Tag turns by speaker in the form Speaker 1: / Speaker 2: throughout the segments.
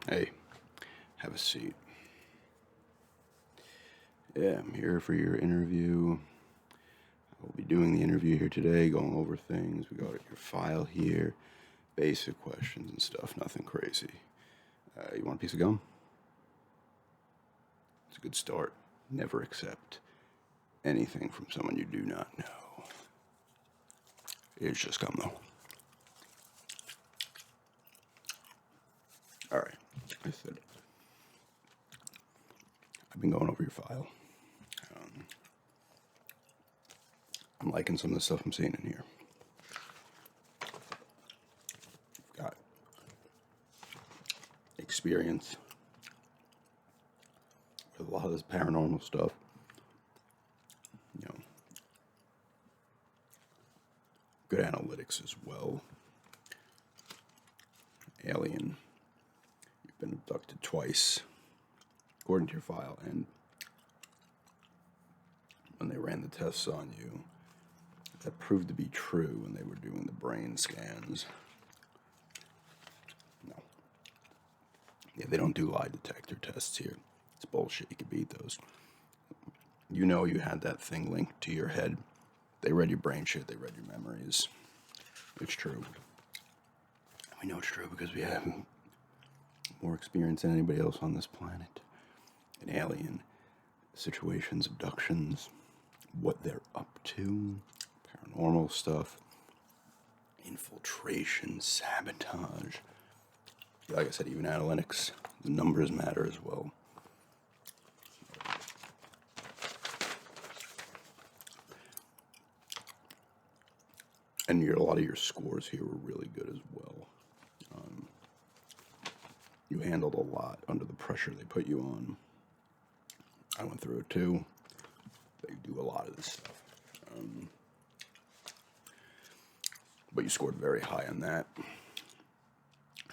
Speaker 1: Hey, have a seat. Yeah, I'm here for your interview. I'll be doing the interview here today, going over things. We got your file here, basic questions and stuff, nothing crazy. You want a piece of gum? It's a good start. Never accept anything from someone you do not know. It's just gum, though. All right. I said, I've been going over your file. I'm liking some of the stuff I'm seeing in here. You've got experience with a lot of this paranormal stuff. You know, good analytics as well. Alien. You've been abducted twice, according to your file, and when they ran the tests on you, that proved to be true when they were doing the brain scans. No. Yeah, they don't do lie detector tests here. It's bullshit. You can beat those. You know you had that thing linked to your head. They read your brain shit. They read your memories. It's true. We know it's true because we have more experience than anybody else on this planet in alien situations, abductions, what they're up to, paranormal stuff, infiltration, sabotage. Like I said, even analytics, the numbers matter as well. And a lot of your scores here were really good as well. You handled a lot under the pressure they put you on. I went through it too. They do a lot of this stuff. But you scored very high on that.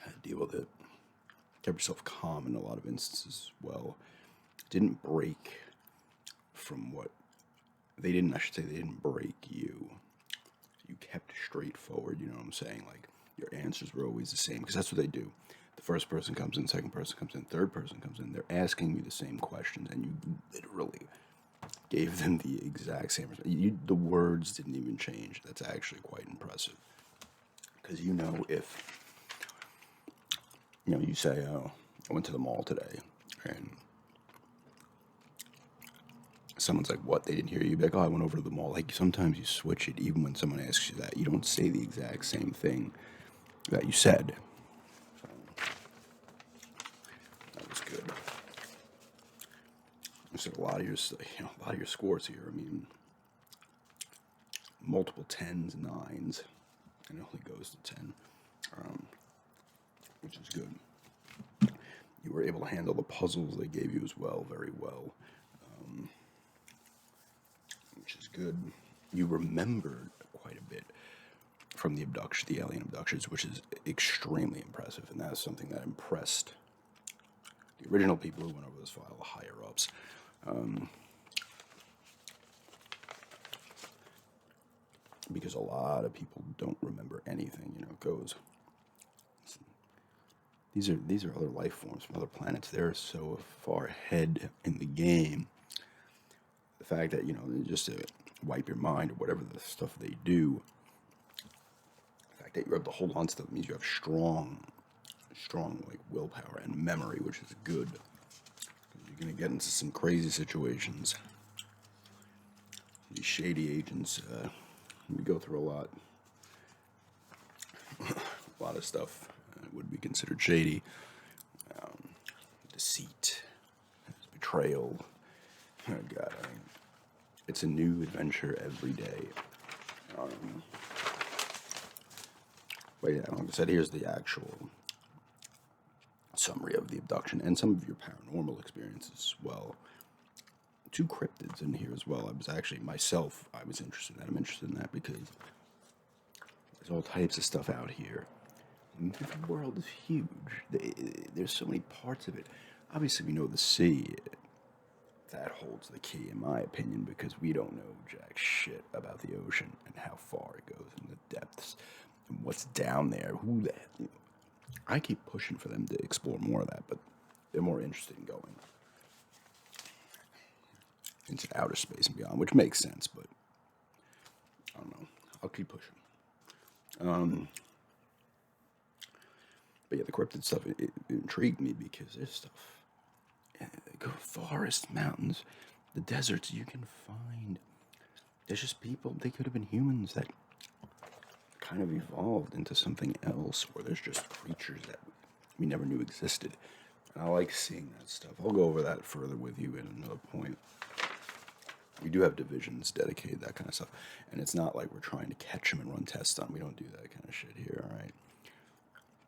Speaker 1: Had to deal with it. Kept yourself calm in a lot of instances as well. Didn't break from what they didn't, I should say, they didn't break you. You kept straightforward, you know what I'm saying? Like, your answers were always the same, because that's what they do. The first person comes in, second person comes in, third person comes in. They're asking you the same questions, and you literally gave them the exact same response. The words didn't even change. That's actually quite impressive. Because if, you say, oh, I went to the mall today, and someone's like, what? They didn't hear you? You'd be like, oh, I went over to the mall. Like, sometimes you switch it, even when someone asks you that. You don't say the exact same thing that you said. So, that was good. So a lot of your scores here. I mean, multiple 10s, 9s, and it only goes to 10, which is good. You were able to handle the puzzles they gave you as well, very well, which is good. You remembered quite a bit from the alien abductions, which is extremely impressive, and that's something that impressed the original people who went over this file, the higher ups. Because a lot of people don't remember anything, it goes. These are other life forms from other planets. They're so far ahead in the game. The fact that, just to wipe your mind or whatever the stuff they do, the fact that you're able to hold on to them means you have strong like willpower and memory, which is good. You're going to get into some crazy situations. These shady agents, we go through a lot. A lot of stuff would be considered shady. Deceit, betrayal. Oh God, it's a new adventure every day. But yeah, like I said, here's the actual summary of the abduction and some of your paranormal experiences as well. 2 cryptids in here as well. I was actually, myself, I was interested in that. I'm interested in that because there's all types of stuff out here. The world is huge. There's so many parts of it. Obviously, we know the sea. That holds the key, in my opinion, because we don't know jack shit about the ocean and how far it goes and the depths and what's down there. I keep pushing for them to explore more of that, but they're more interested in going into outer space and beyond, which makes sense, but I don't know. I'll keep pushing. But yeah, the cryptid stuff, it intrigued me because there's stuff. Go forests, mountains, the deserts, you can find. There's just people, they could have been humans that kind of evolved into something else, or there's just creatures that we never knew existed. And I like seeing that stuff. I'll go over that further with you at another point. We do have divisions dedicated to that kind of stuff. And it's not like we're trying to catch them and run tests on them. We don't do that kind of shit here, all right?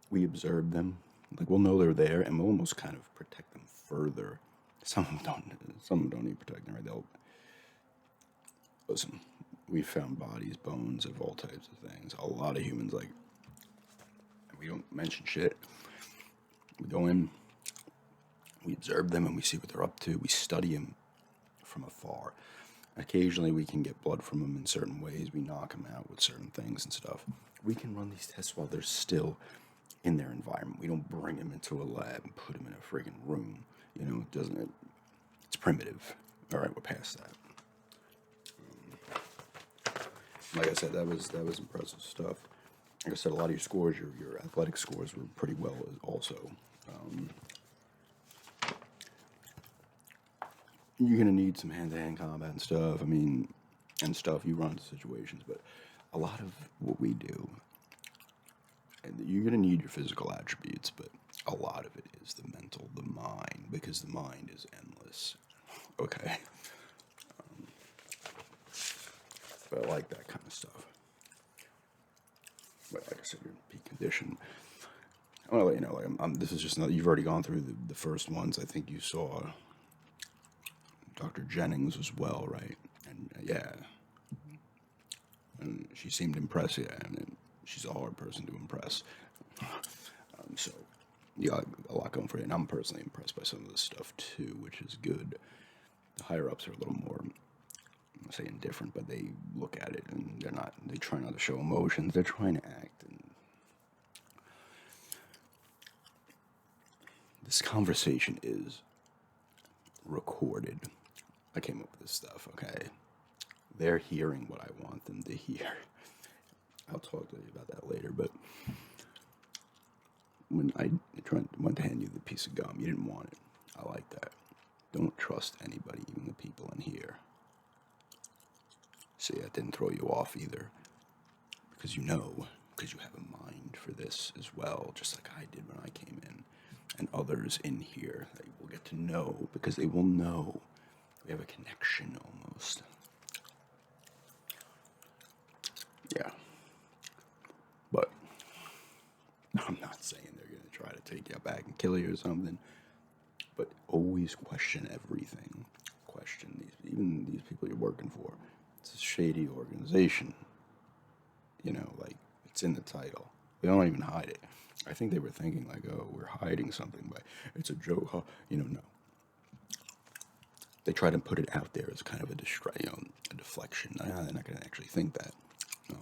Speaker 1: We observe them. Like, we'll know they're there, and we'll almost kind of protect them further. Some of them don't need protecting, right? They'll... Listen, we found bodies, bones of all types of things. A lot of humans, like, we don't mention shit. We go in, we observe them, and we see what they're up to. We study them from afar. Occasionally, we can get blood from them in certain ways. We knock them out with certain things and stuff. We can run these tests while they're still in their environment. We don't bring them into a lab and put them in a friggin' room. You know, it's primitive. All right, we're past that. Like I said, that was impressive stuff. Like I said, a lot of your scores, your athletic scores were pretty well also. You're going to need some hand-to-hand combat and stuff. I mean, and stuff, you run into situations, but a lot of what we do, and you're going to need your physical attributes, but a lot of it is the mental, the mind, because the mind is endless. Okay? But I like that kind of stuff. But like I said, you're in peak condition. I want to let you know, like, this is just not, you've already gone through the first ones. I think you saw Dr. Jennings as well, right? And yeah. And she seemed impressed, yeah, and she's a hard person to impress. So, you got a lot going for you. And I'm personally impressed by some of this stuff, too, which is good. The higher-ups are a little more, I'm not saying different, but they look at it and they try not to show emotions. They're trying to act. And this conversation is recorded. I came up with this stuff, okay? They're hearing what I want them to hear. I'll talk to you about that later, but when I went to hand you the piece of gum, you didn't want it. I like that. Don't trust anybody, even the people in here. See, that didn't throw you off either. Because you have a mind for this as well, just like I did when I came in. And others in here that will get to know, because they will know. We have a connection almost. Yeah. But I'm not saying they're going to try to take you back and kill you or something. But always question everything. Question even these people you're working for. It's a shady organization. You know, like, it's in the title. They don't even hide it. I think they were thinking, like, oh, we're hiding something, but it's a joke, huh? You know, no. They try to put it out there as kind of a deflection. They're not going to actually think that. No.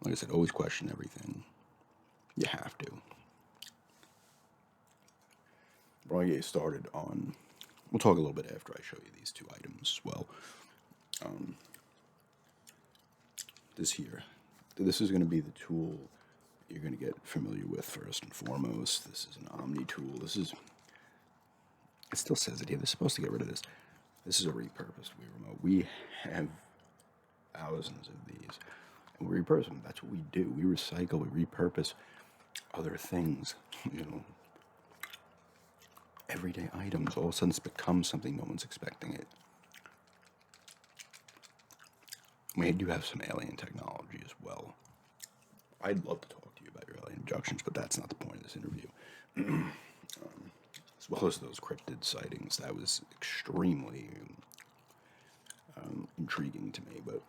Speaker 1: Like I said, always question everything. You have to. We're going to get started on... We'll talk a little bit after I show you these two items as well. This here. This is going to be the tool you're going to get familiar with first and foremost. This is an Omni tool. This is... It still says it here. They're supposed to get rid of this. This is a repurposed Wii remote. We have thousands of these. And we repurpose them. That's what we do. We recycle, we repurpose other things. You know, everyday items. All of a sudden it's become something no one's expecting it. We do have some alien technology as well. I'd love to talk to you about your alien abductions, but that's not the point of this interview. As well as those cryptid sightings. That was extremely intriguing to me, but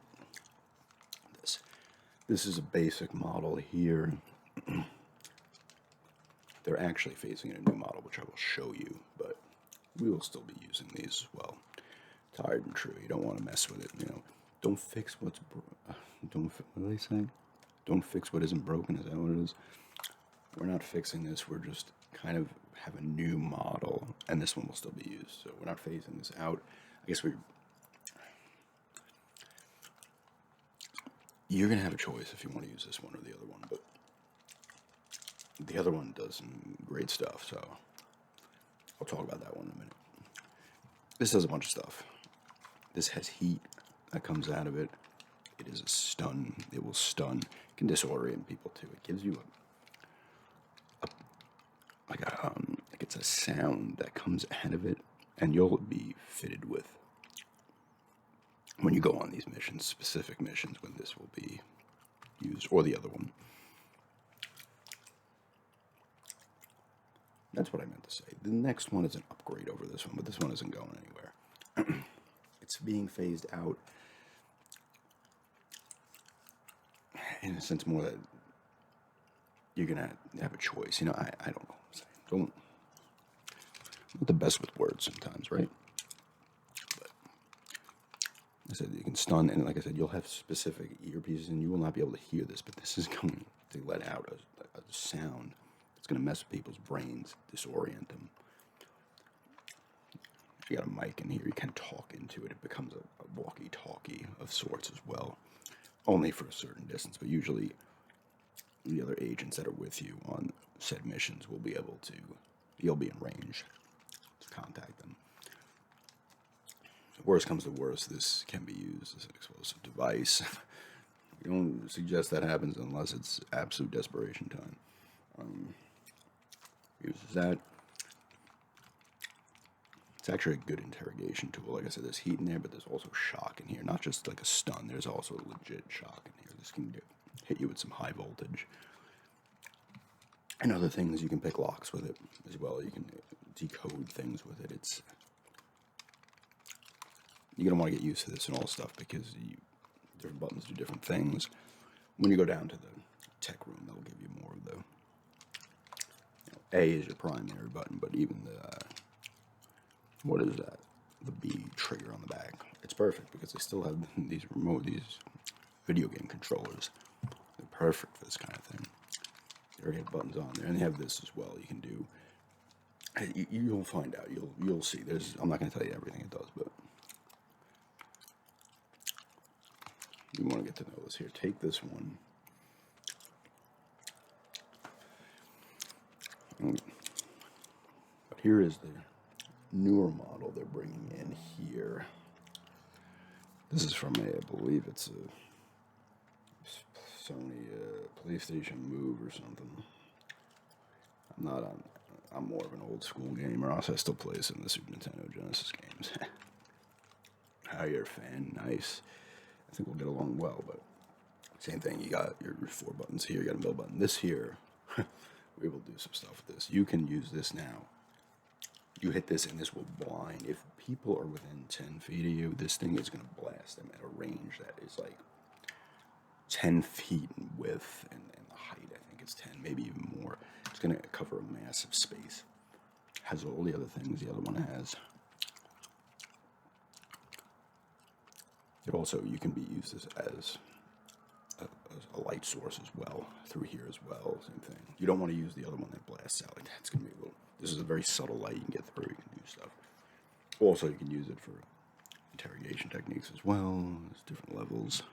Speaker 1: this is a basic model here. They're actually facing a new model, which I will show you, but we will still be using these as well. Tired and true. You don't want to mess with it, you know. Don't fix what's what are they saying? Don't fix what isn't broken. Is that what it is? we're not fixing this. We're just kind of have a new model, and this one will still be used. So we're not phasing this out. I guess you're going to have a choice if you want to use this one or the other one, but the other one does some great stuff, so I'll talk about that one in a minute. This does a bunch of stuff. This has heat that comes out of it. It is a stun. It will stun. It can disorient people too. It gives you like it's a sound that comes out of it, and you'll be fitted with when you go on these missions, specific missions, when this will be used, or the other one. That's what I meant to say. The next one is an upgrade over this one, but this one isn't going anywhere. It's being phased out in a sense more that you're going to have a choice. You know, I don't know what I'm saying. I'm not the best with words sometimes, right? But I said you can stun, and like I said, you'll have specific earpieces, and you will not be able to hear this, but this is going to let out a sound. It's going to mess with people's brains, disorient them. You got a mic in here, you can talk into it. It becomes a walkie-talkie of sorts as well. Only for a certain distance, but usually the other agents that are with you on said missions will be able to, you'll be in range to contact them. If worst comes to worst, this can be used as an explosive device. We don't suggest that happens unless it's absolute desperation time. Uses that. It's actually a good interrogation tool. Like I said, there's heat in there, but there's also shock in here. Not just like a stun, there's also a legit shock in here. This can hit you with some high voltage. And other things, you can pick locks with it as well. You can decode things with it. You're going to want to get used to this and all stuff because different buttons do different things. When you go down to the tech room, they'll give you more of the... A is your primary button, but even the... what is that? The B trigger on the back. It's perfect because they still have these video game controllers. They're perfect for this kind of thing. They already have buttons on there, and they have this as well. You can do. You'll find out. You'll see. I'm not going to tell you everything it does, but you want to get to know this. Here, take this one. But here is the newer model they're bringing in here. This is from I believe it's a Sony PlayStation Move or something. I'm more of an old school gamer. Also, I still play some of the Super Nintendo Genesis games. Oh, you're a fan. Nice. I think we'll get along well, but same thing. You got your 4 buttons here. You got a middle button. This here, we will do some stuff with this. You can use this now. You hit this and this will blind. If people are within 10 feet of you, this thing is going to blast them at a range that is like 10 feet in width and the height, I think it's 10, maybe even more. It's going to cover a massive space. Has all the other things the other one has. It also, you can be used as a light source as well, through here as well, same thing. You don't want to use the other one that blasts out like that. It's going to be a little, this is a very subtle light you can get through, you can do stuff. Also, you can use it for interrogation techniques as well. There's different levels.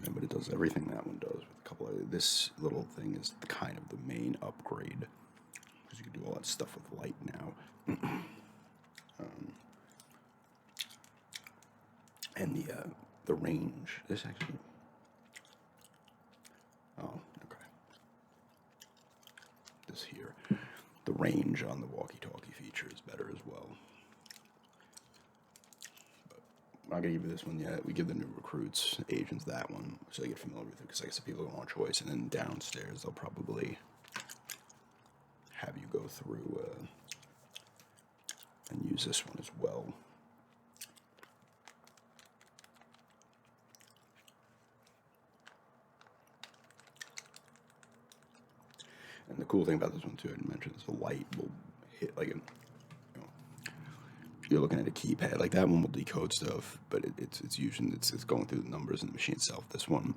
Speaker 1: Yeah, but it does everything that one does. With a couple of, this little thing is the kind of the main upgrade. Because you can do all that stuff with light now. And the range, this actually, oh, okay. This here, the range on the walkie-talkie feature is better as well. But I'm not gonna give you this one yet. We give the new recruits, agents, that one, so they get familiar with it, because like I said, people don't want choice. And then downstairs, they'll probably have you go through and use this one as well. And the cool thing about this one too, I didn't mention, is the light will hit like you're looking at a keypad. Like that one will decode stuff, but it's using it's going through the numbers in the machine itself. This one,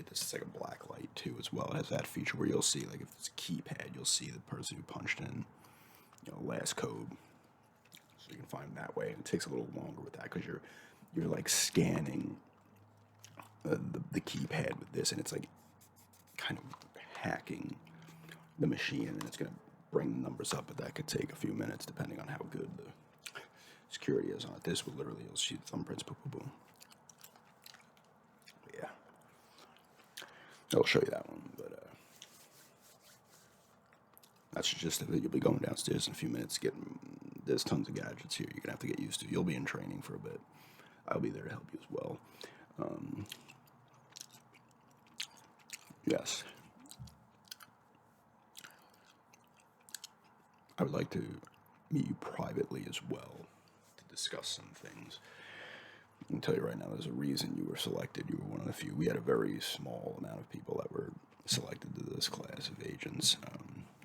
Speaker 1: this is like a black light too as well. It has that feature where you'll see, like if it's a keypad, you'll see the person who punched in, last code. So you can find them that way. It takes a little longer with that because you're like scanning the keypad with this, and it's like kind of hacking the machine, and it's gonna bring the numbers up. But that could take a few minutes depending on how good the security is on it. This will literally, you'll see the thumbprints, boom, boom, boom. But yeah, I'll show you that one. But that's just it. You'll be going downstairs in a few minutes. There's tons of gadgets here you're gonna have to get used to. You'll be in training for a bit. I'll be there to help you as well. Yes. I would like to meet you privately as well to discuss some things. I can tell you right now, there's a reason you were selected. You were one of the few. We had a very small amount of people that were selected to this class of agents.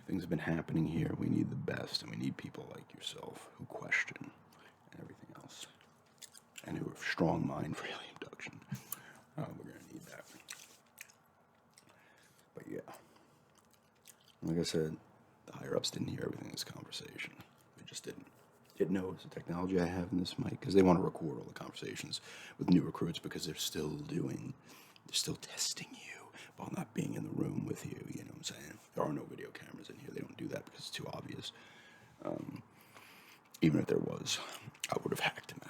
Speaker 1: Things have been happening here. We need the best, and we need people like yourself who question and everything else, and who have strong mind for alien abduction. We're going to need that. But yeah, like I said, the higher-ups didn't hear everything in this conversation. They just didn't know it was the technology I have in this mic, because they want to record all the conversations with new recruits, because they're still testing you while not being in the room with you, you know what I'm saying? There are no video cameras in here. They don't do that because it's too obvious. Even if there was, I would have hacked him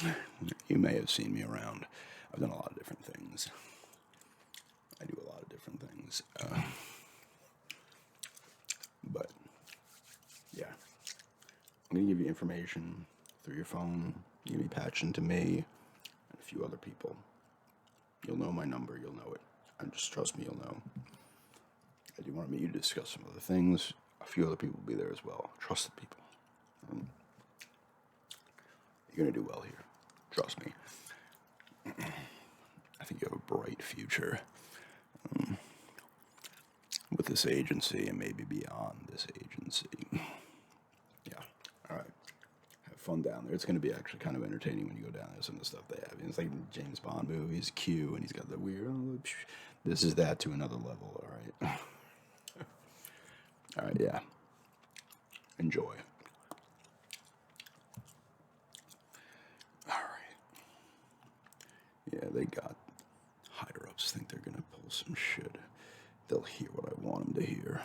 Speaker 1: out. You may have seen me around. I've done a lot of different things. I do a lot of different things. But, yeah. I'm going to give you information through your phone. You're going to be patching to me and a few other people. You'll know my number. You'll know it. And just trust me, you'll know. I do want to meet you to discuss some other things. A few other people will be there as well. Trusted people. You're going to do well here. Trust me. I think you have a bright future with this agency and maybe beyond this agency. Yeah. All right. Have fun down there. It's going to be actually kind of entertaining when you go down there. Some of the stuff they have. It's like James Bond movies, Q, and he's got the weird. This is that to another level. All right. All right. Yeah. Enjoy. All right. Yeah, they got higher ups think they're going to pull some shit. They'll hear what I want them to hear.